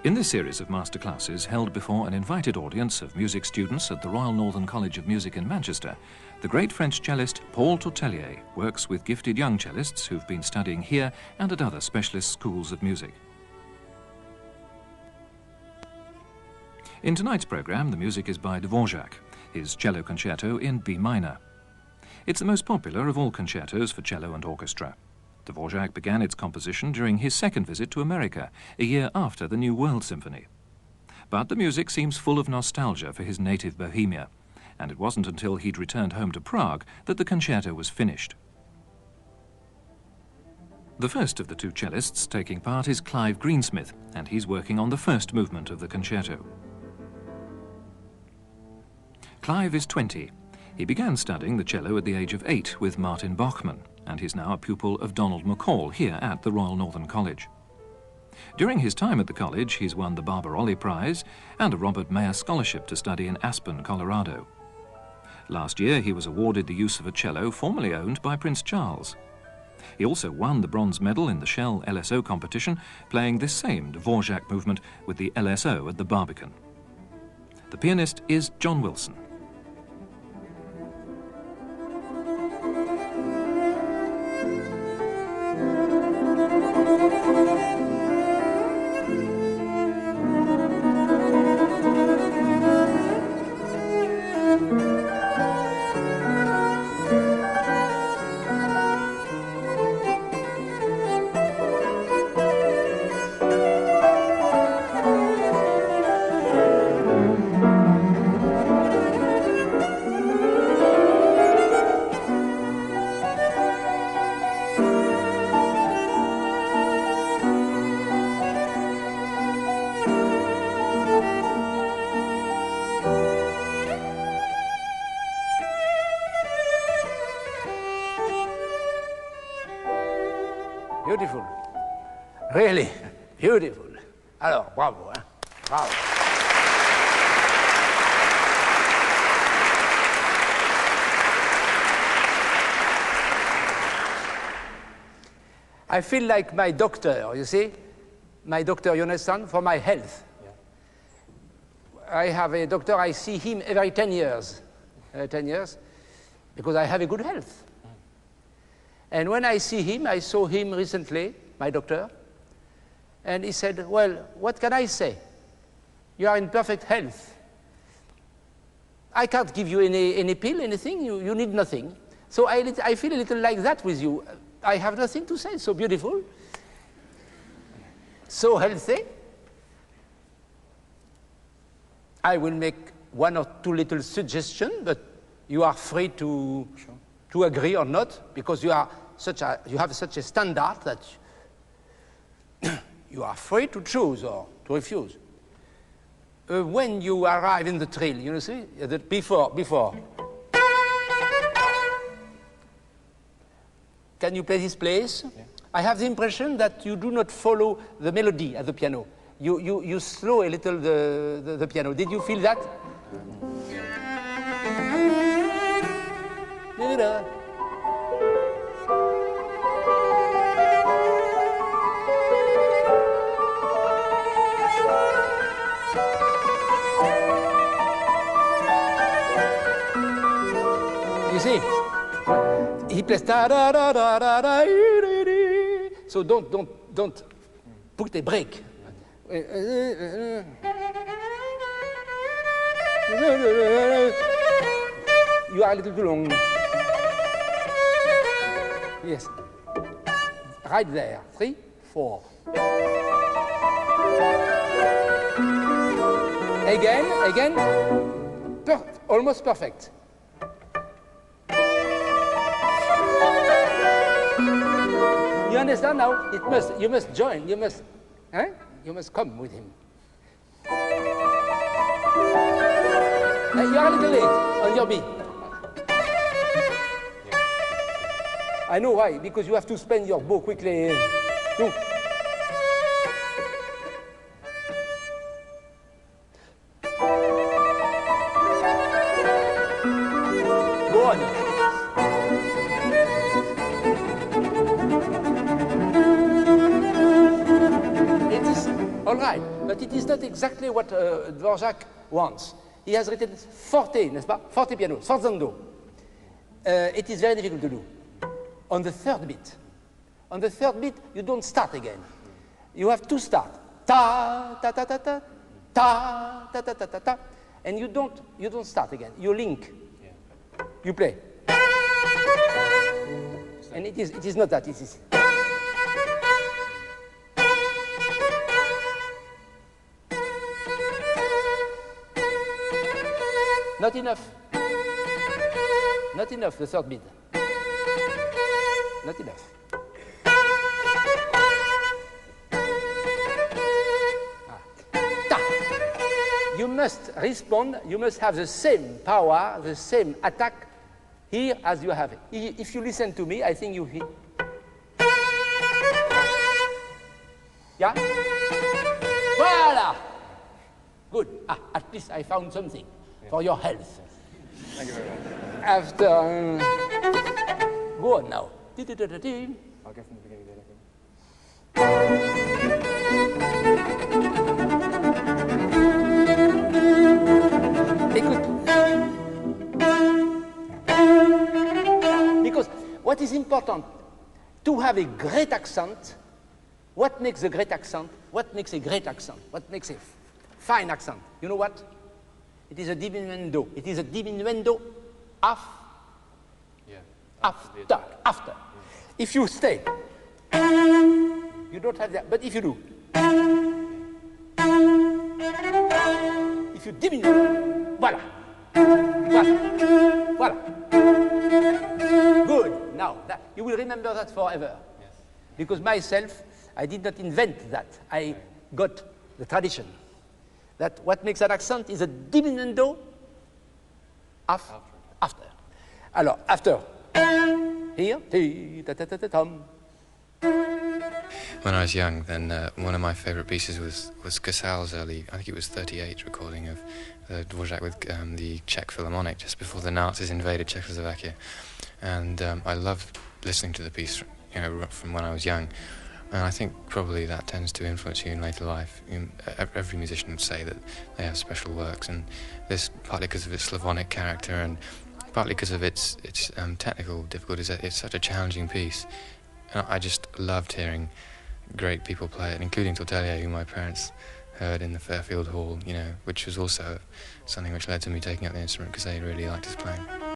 In this series of masterclasses held before an invited audience of music students at the Royal Northern College of Music in Manchester, the great French cellist Paul Tortelier works with gifted young cellists who've been studying here and at other specialist schools of music. In tonight's programme, the music is by Dvorak, his cello concerto in B minor. It's the most popular of all concertos for cello and orchestra. Dvorak began its composition during his second visit to America, a year after the New World Symphony. But the music seems full of nostalgia for his native Bohemia, and it wasn't until he'd returned home to Prague that the concerto was finished. The first of the two cellists taking part is Clive Greensmith, and he's working on the first movement of the concerto. Clive is 20. He began studying the cello at the age of 8 with Martin Bachmann, and he's now a pupil of Donald McCall here at the Royal Northern College. During his time at the college, he's won the Barbarolli Prize and a Robert Mayer Scholarship to study in Aspen, Colorado. Last year, he was awarded the use of a cello formerly owned by Prince Charles. He also won the bronze medal in the Shell LSO competition, playing this same Dvorak movement with the LSO at the Barbican. The pianist is John Wilson. Beautiful. Really beautiful. Alors, bravo, hein? Bravo. I feel like my doctor, you see? My doctor, you understand? For my health. Yeah. I have a doctor, I see him every 10 years. 10 years, because I have a good health. And when I see him, I saw him recently, my doctor, and he said, well, what can I say? You are in perfect health. I can't give you any pill, anything, you need nothing. So I feel a little like that with you. I have nothing to say, so beautiful, so healthy. I will make one or two little suggestions, but you are free to agree or not, because you have such a standard that you are free to choose or to refuse. When you arrive in the trill, you see, before. Can you play this place? Yeah. I have the impression that you do not follow the melody at the piano. You slow a little the piano. Did you feel that? You see, he plays da da da da da da. So don't put a break. You are a little too long. Yes. Right there. 3, 4. Again. Almost perfect. You understand now? You must join. You must come with him. You are a little late on your beat. I know why, because you have to spend your bow quickly. Look. Go on. It is all right. but it is not exactly what Dvorak wants. He has written forte, n'est-ce pas? Forte piano, sforzando. It is very difficult to do. On the third beat. On the third beat, you don't start again. You have to start. Ta, ta, ta, ta, ta, ta, ta, ta, ta, ta, ta. And you don't start again. You link. Yeah. You play. And it is not that, it is. Not enough. Not enough, the third beat. Not enough. You must respond, you must have the same power, the same attack here as you have. If you listen to me, I think you hear. Yeah? Voila! Good. At least I found something for your health. Thank you very much. After, go on now. I'll go from the beginning then, Écoute. Because what is important, to have a great accent, what makes a great accent? What makes a great accent? What makes a fine accent? You know what? It is a diminuendo. It is a diminuendo after. Yeah. If you stay, you don't have that. But if you do, if you diminue, voila. Good. Now, you will remember that forever. Yes. Because myself, I did not invent that. I got the tradition. That what makes an accent is a diminuendo after. Alors, after. Here. When I was young, then one of my favourite pieces was Casals' early, I think it was 38 recording of Dvorak with the Czech Philharmonic just before the Nazis invaded Czechoslovakia. And I loved listening to the piece, from when I was young. And I think probably that tends to influence you in later life. Every musician would say that they have special works, and this partly because of its Slavonic character and partly because of its technical difficulties. It's such a challenging piece. And I just loved hearing great people play it, including Tortelier, who my parents heard in the Fairfield Hall, which was also something which led to me taking up the instrument because they really liked his playing.